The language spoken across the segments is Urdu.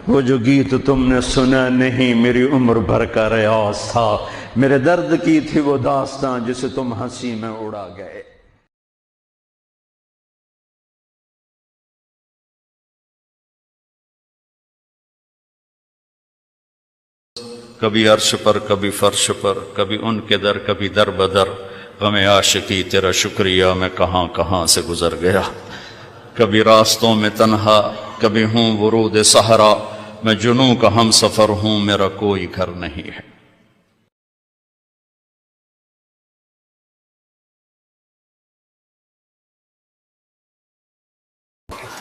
وہ جو گیت تم نے سنا نہیں میری عمر بھر کا ریاض تھا، میرے درد کی تھی وہ داستاں جسے تم ہنسی میں اڑا گئے۔ کبھی عرش پر کبھی فرش پر، کبھی ان کے در کبھی در بدر، غم عاشقی تیرا شکریہ میں کہاں کہاں سے گزر گیا۔ کبھی راستوں میں تنہا، کبھی ہوں ورود صحرا، میں جنوں کا ہم سفر ہوں میرا کوئی گھر نہیں ہے۔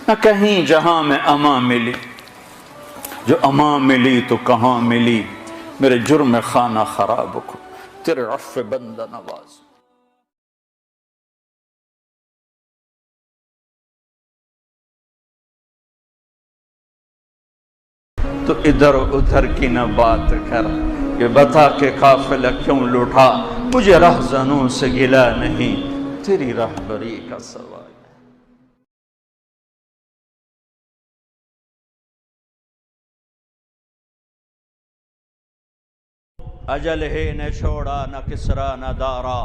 نہ کہیں جہاں میں اما ملی، جو اما ملی تو کہاں ملی، میرے جرم خانہ خراب کو تیرے عفو بندہ نواز۔ تو ادھر ادھر کی نہ بات کر، یہ بتا کہ قافلہ کیوں لوٹا، مجھے رہزنوں سے گلا نہیں، تیری رہبری کا سوال۔ اجل ہی نے چھوڑا نہ کسرا نہ دارا،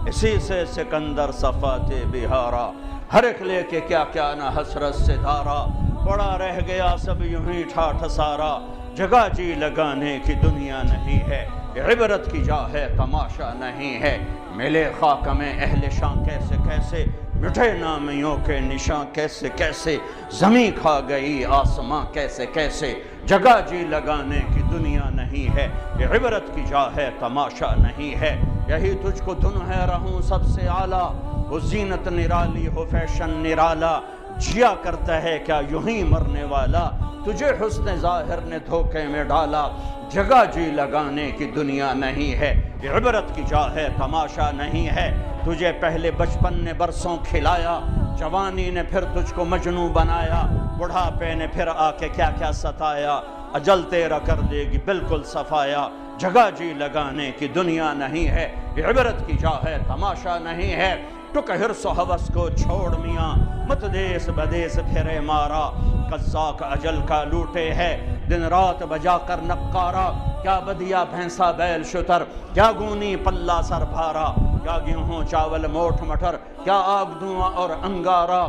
اسی سے سکندر صفات بہارا، ہر ایک لے کے کیا کیا نہ حسرت سے دھارا، پڑا رہ گیا سب یوں ہی ٹھاٹھ سارا، جگہ جی لگانے کی دنیا نہیں ہے، عبرت کی جا ہے تماشا نہیں ہے، ملے خاک میں اہل شان کیسے کیسے، مٹھے نامیوں کے نشان کیسے کیسے، زمین کھا گئی آسماں کیسے کیسے، جگہ جی لگانے کی دنیا نہیں ہے، یہ عبرت کی جا ہے تماشا نہیں ہے، یہی تجھ کو دن ہے رہوں سب سے اعلیٰ، وہ زینت نرالی ہو فیشن نرالا، جیا کرتا ہے کیا یوں ہی مرنے والا، تجھے حسن ظاہر نے دھوکے میں ڈالا، جگہ جی لگانے کی دنیا نہیں ہے، یہ عبرت کی جا ہے تماشا نہیں ہے، تجھے پہلے بچپن نے برسوں کھلایا، جوانی نے پھر تجھ کو مجنوں بنایا، بڑھاپے نے پھر آ کے کیا کیا ستایا، اجل تیرا کر دے گی بالکل صفایا، جگہ جی لگانے کی دنیا نہیں ہے، یہ عبرت کی جا ہے تماشا نہیں ہے، ٹک حرص و ہوس کو چھوڑ میاں، مت دیس بدیس پھرے مارا، قزاق اجل کا لوٹے ہے، دن رات بجا کر نقارا، کیا بدیا بھینسا بیل شتر، کیا گونی پلہ سر بھارا، کیا گیہوں چاول موٹھ مٹر، کیا آگ دھواں اور انگارا،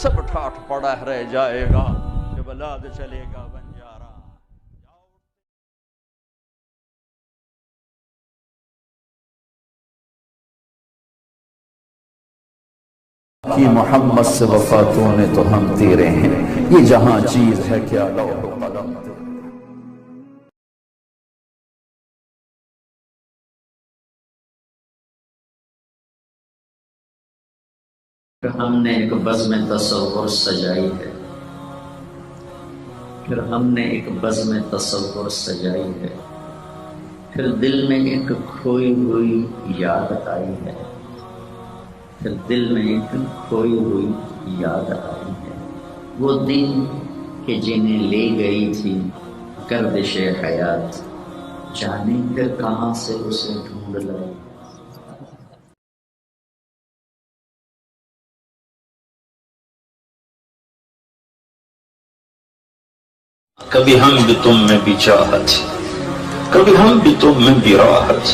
سب ٹھاٹھ پڑا رہ جائے گا، جب بلاد چلے گا بنجارا۔ کی محمد سے وفاتوں نے تو ہم تیرے ہیں، یہ جہاں چیز ہے کیا لوح و قلم۔ ہم نے ایک بزم تصور سجائی ہے، پھر ہم نے ایک بزم تصور سجائی ہے، پھر دل میں ایک کھوئی ہوئی یاد آئی ہے، پھر دل میں ایک کھوئی ہوئی یاد آئی ہے، وہ دن کہ جنہیں لے گئی تھی گردش حیات، جانے پھر کہاں سے اسے ڈھونڈ لائی۔ کبھی ہم بھی تم میں بھی چاہت، کبھی ہم بھی تم میں بھی راحت،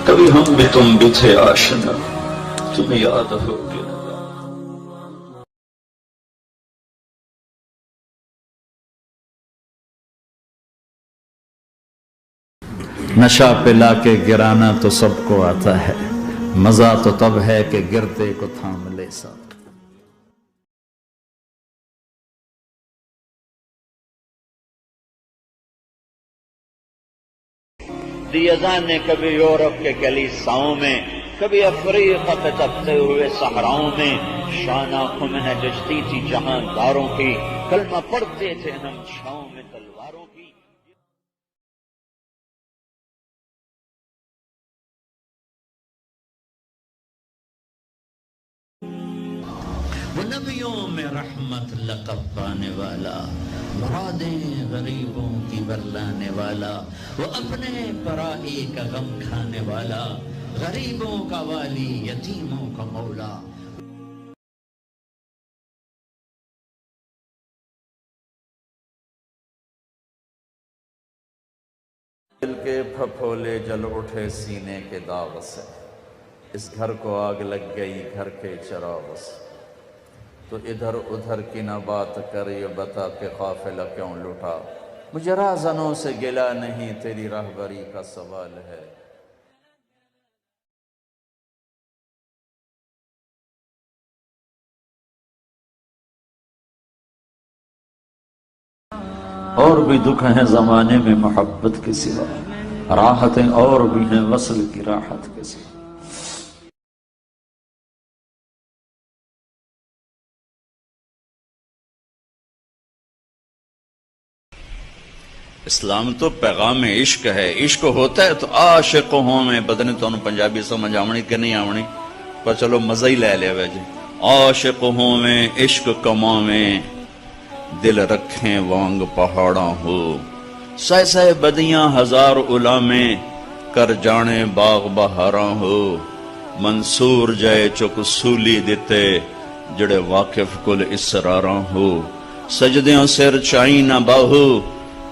کبھی ہم بھی تم بھی تھے آشنا، تمہیں یاد ہو کہ نشہ پلا کے گرانا تو سب کو آتا ہے، مزہ تو تب ہے کہ گرتے کو تھام لے ساتھ۔ دیزان نے کبھی یورپ کے کلیساؤں میں، کبھی افریقہ پہ تپتے ہوئے صحراؤں میں، شان آنکھوں میں نجستی تھی جہانداروں کی، کلمہ پڑھتے تھے ہم چھاؤں میں تلواروں کی۔ وہ نبیوں میں رحمت لقب پانے والا، مرادیں غریبوں کی برلانے والا، وہ اپنے پرائی کا غم کھانے والا، غریبوں کا والی یتیموں کا مولا۔ کے پھپھولے جل اٹھے سینے کے داغ سے، اس گھر کو آگ لگ گئی گھر کے چراغ سے، تو ادھر ادھر کی نہ بات کر، یہ بتا کہ قافلہ کیوں لٹا، مجھے راہزنوں سے گلہ نہیں، تیری راہبری کا سوال ہے۔ اور بھی دکھ ہیں زمانے میں محبت کے سوا، راحتیں اور بھی ہیں وصل کی راحت کے سوا۔ اسلام تو پیغام عشق ہے، عشق ہوتا ہے تو عاشق ہوں میں، پتہ نہیں تو پنجابی سمجھ آونی کہ نہیں آونی، پر چلو مزہ ہی لے لیا ویجے۔ عاشق ہوں میں عشق کماویں، دل رکھیں وانگ پہاڑاں ہو، سہ سہ بدیاں ہزار علامیں، کر جانے باغ بہاراں ہو، منصور جائے چک سولی دیتے، جڑے واقف کل اسراراں ہو، سجدیاں سر چائی نہ باہو،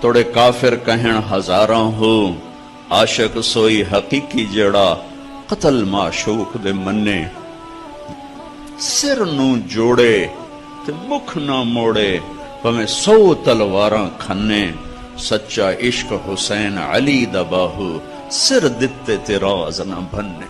توڑے کافر کہن ہزاراں ہو، عاشق سوئی حقیقی جڑا، قتل معشوق دے منے، سر نو جوڑے تے مکھ نہ موڑے، پمیں 100 تلواراں کھنے، سچا عشق حسین علی دا باہو، سر دتے تے راز نہ بھنے۔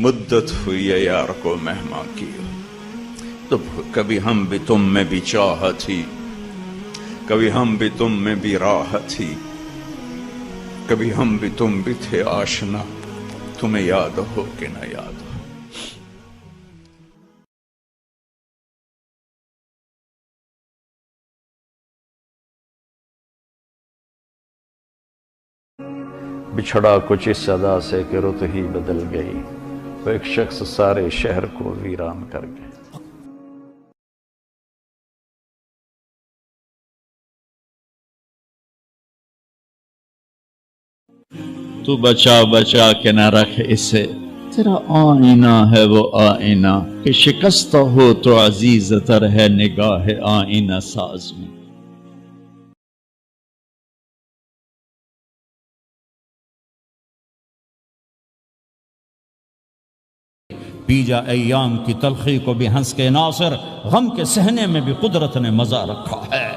مدت ہوئی ہے یار کو مہمان کی، تو کبھی ہم بھی تم میں بھی چاہ تھی، کبھی ہم بھی تم میں بھی راہ تھی، کبھی ہم بھی تم بھی تھے آشنا، تمہیں یاد ہو کہ نہ یاد ہو۔ بچھڑا کچھ اس ادا سے کہ رت ہی بدل گئی، وہ ایک شخص سارے شہر کو ویران کر گئے۔ تو بچا بچا کے نہ رکھ اسے، تیرا آئینہ ہے وہ آئینہ، کہ شکستہ ہو تو عزیز تر ہے نگاہ آئینہ ساز میں۔ پی جا ایام کی تلخی کو بھی ہنس کے ناصر، غم کے سہنے میں بھی قدرت نے مزہ رکھا ہے،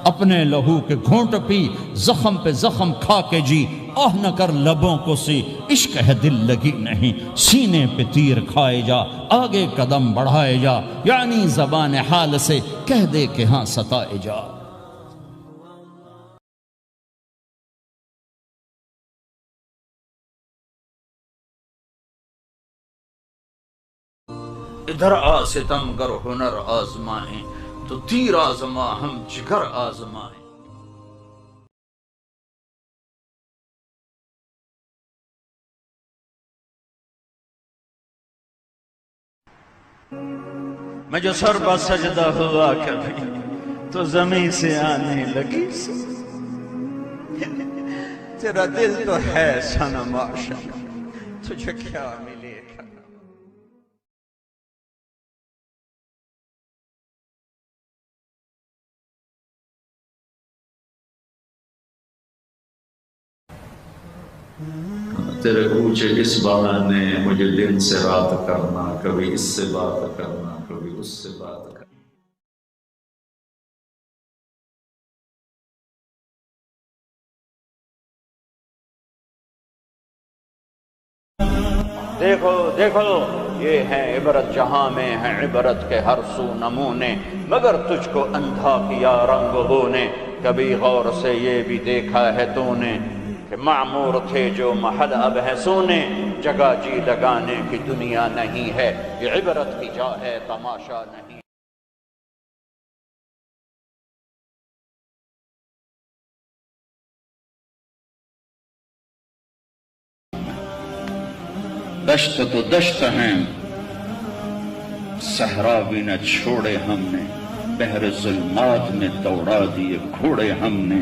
اپنے لہو کے گھونٹ پی، زخم پہ زخم کھا کے جی، آہ نہ کر لبوں کو سی، عشق ہے دل لگی نہیں، سینے پہ تیر کھائے جا، آگے قدم بڑھائے جا، یعنی زبان حال سے کہہ دے کہ ہاں ستائے جا۔ ادھر آ ستم گر ہنر آزمائیں، تو تیر آزما ہم جگر آزمائیں۔ میں جو سر بہ سجدہ ہوا کبھی، تو زمین سے آنے لگی سی، تیرا دل تو ہے صنم عاشق، تجھے کیا ملے گا۔ تیرے اونچے اس بہانے مجھے دن سے رات کرنا، کبھی اس سے بات کرنا، کبھی اس سے بات کرنا۔ دیکھو دیکھو یہ ہے عبرت، جہاں میں ہے عبرت کے ہر سو نمونے، مگر تجھ کو اندھا کیا رنگوں نے، کبھی غور سے یہ بھی دیکھا ہے تو نے کہ معمور تھے جو محل اب ہے سونے، جگہ جی لگانے کی دنیا نہیں ہے، یہ عبرت کی جا ہے تماشا نہیں۔ دشت تو دشت ہیں، صحرا بھی نہ چھوڑے ہم نے، بحر ظلمات میں دوڑا دیے گھوڑے ہم نے،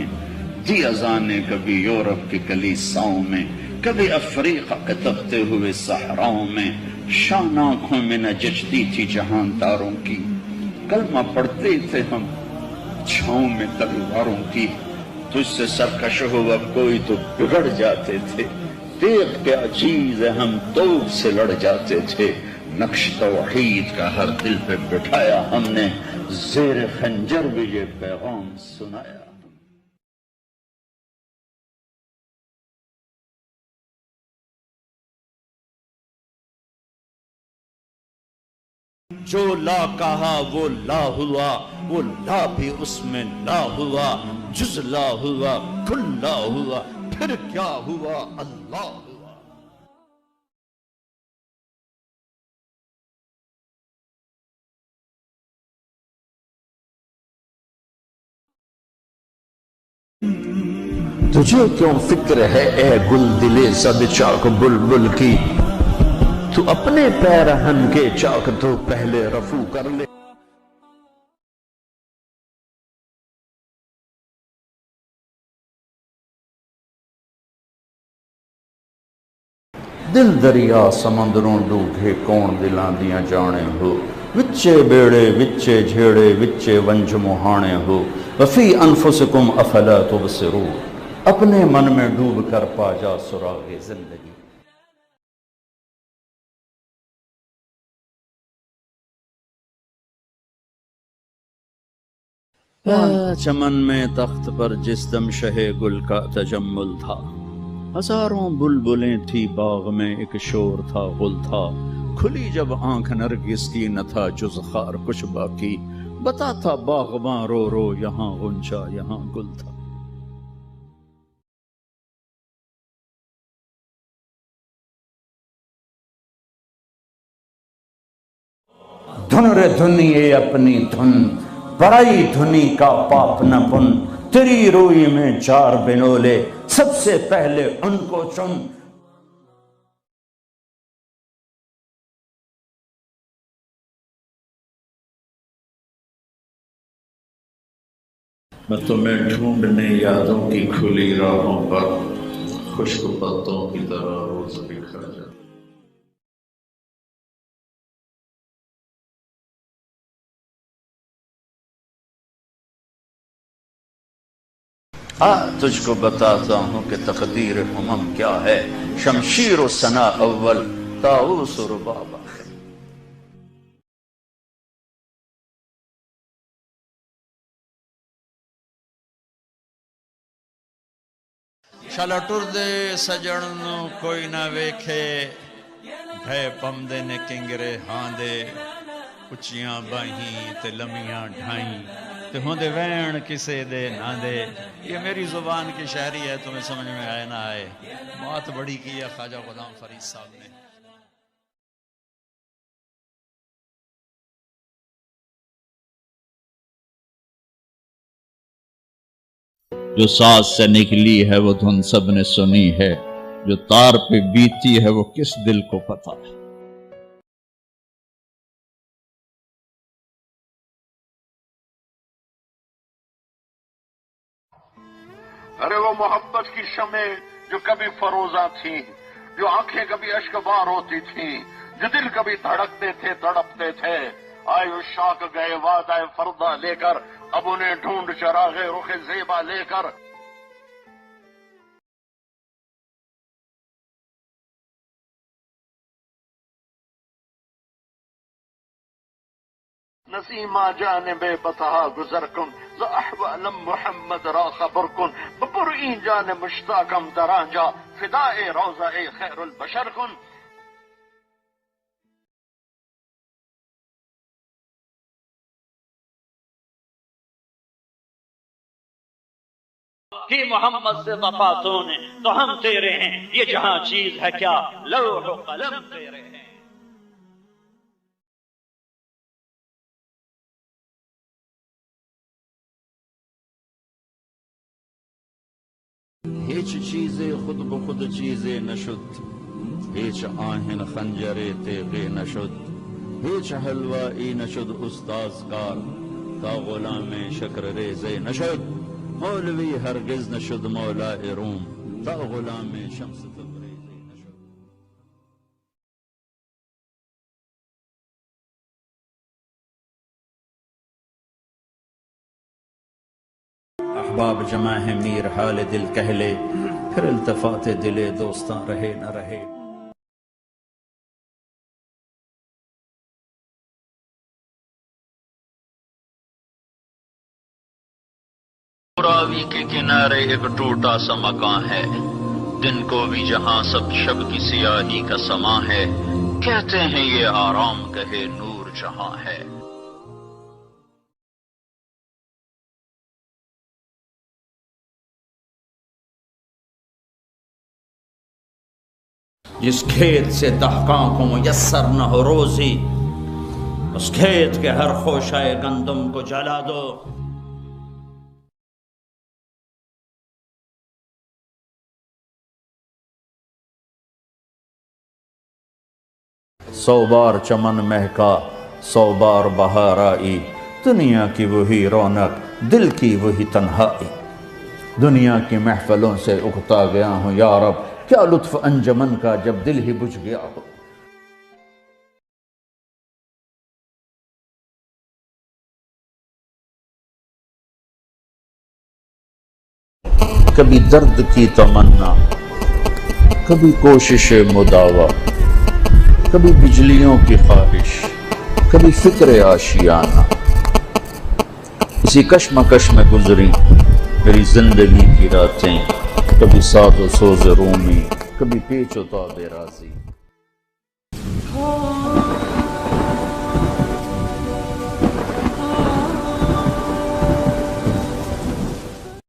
دی اذانیں کبھی یورپ کے کلیساؤں میں، کبھی افریقہ کے دبتے ہوئے صحراؤں میں، شان آنکھوں میں نہ جچتی تھی جہان تاروں کی، کلمہ پڑھتے تھے ہم چھاؤں میں تلواروں کی، تجھ سے سرکش ہوا کوئی تو بگڑ جاتے تھے، دیکھ کیا چیز ہے ہم توپ سے لڑ جاتے تھے، نقش توحید کا ہر دل پہ بٹھایا ہم نے، زیر خنجر بھی یہ پیغام سنایا۔ جو لا کہا وہ لا ہوا، وہ لا بھی اس میں لا ہوا، جز لا ہوا کل لا ہوا، پھر کیا ہوا اللہ ہوا۔ تجھے کیوں فکر ہے اے گل دلے زد چاک بلبل کی، تو اپنے پیرہن کے چاک تو پہلے رفو کر لے۔ دل دریا سمندروں ڈوبے کون دلاں دیاں جانے ہو، وچے بیڑے وچے جھیڑے وچے ونج مہانے ہو، وفی انفسکم افلا تبصرون، اپنے من میں ڈوب کر پا جا سراغ زندگی۔ چمن میں تخت پر جس دم شہ گل کا تجمل تھا، ہزاروں بلبلیں تھی باغ میں ایک شور تھا غل تھا، کھلی جب آنکھ نرگس کی نہ تھا جز خار کچھ باقی، بتا تھا باغباں رو رو یہاں غنچہ یہاں گل تھا۔ دھن رے دھنیے اپنی دھن، بڑائی دھنی کا پاپ نہ پن، تیری روئی میں چار بنولے سب سے پہلے ان کو چن۔ میں تمہیں ڈھونڈنے یادوں کی کھلی راہوں پر، خشک پتوں کی طرح روز بکھر جاتا۔ تجھ کو بتاتا ہوں کہ تقدیر امم کیا ہے، شمشیر و ثنا اول طاؤس و رباب آخر۔ چل ٹر دے سجن کوئی نہ ویکھے، بھے پمدے نے کنگرے ہاں دے، اچیاں باہیں تے لمیاں ڈھائیں، تے ہوندے وین کسے دے نہ دے۔ یہ میری زبان کی شاعری ہے، تمہیں سمجھ میں آئے نہ آئے، بات بڑی کی ہے خواجہ غلام فرید صاحب نے۔ جو ساز سے نکلی ہے وہ دھن سب نے سنی ہے، جو تار پہ بیتی ہے وہ کس دل کو پتا ہے۔ ارے وہ محبت کی شمع جو کبھی فروزاں تھیں، جو آنکھیں کبھی اشکبار ہوتی تھیں، جو دل کبھی دھڑکتے تھے تڑپتے تھے، آئے عشاق گئے وعدہ فردا لے کر، اب انہیں ڈھونڈ چراغ رخ زیبا لے کر۔ نسیما جانب بتہا گزر کن، ز احوالم محمد را خبر کن، بپر این جان مشتاقم در آنجا، فدائے روضہ خیر البشر کن۔ کہ محمد سے وفا تو نے تو ہم تیرے ہیں، یہ جہاں چیز ہے کیا لوح و قلم تیرے ہیں۔ ہیچ چیزیں خود بخود چیزیں نشد، ہیچ آہن خنجر تیغے نشد، ہیچ حلوائی نشد استاذ کار، تا غلام شکر ریزے نشد، مولوی ہرگز نشد مولا روم، تا غلام شمس تبریز احباب جمع ہے میر حال دل کہہ لے، پھر التفات دل دوستاں رہے نہ رہے۔ راوی کے کنارے ایک ٹوٹا سا مکان ہے، دن کو بھی جہاں سب شب کی سیاہی کا سماں ہے، کہتے ہیں یہ آرام گہے نور جہاں ہے۔ جس کھیت سے دہقاں کو میسر نہ ہو روزی، اس کھیت کے ہر خوشہ گندم کو جلا دو۔ سو بار چمن مہکا، سو بار بہار آئی، دنیا کی وہی رونق، دل کی وہی تنہائی۔ دنیا کی محفلوں سے اکتا گیا ہوں یا رب، کیا لطف انجمن کا جب دل ہی بجھ گیا ہو۔ کبھی درد کی تمنا، کبھی کوشش مداوا، کبھی بجلیوں کی خواہش، کبھی فکر آشیانہ۔ اسی کشمکش میں گزری میری زندگی کی راتیں، کبھی ساز و سوز رومی، کبھی پیچ و تاب رازی۔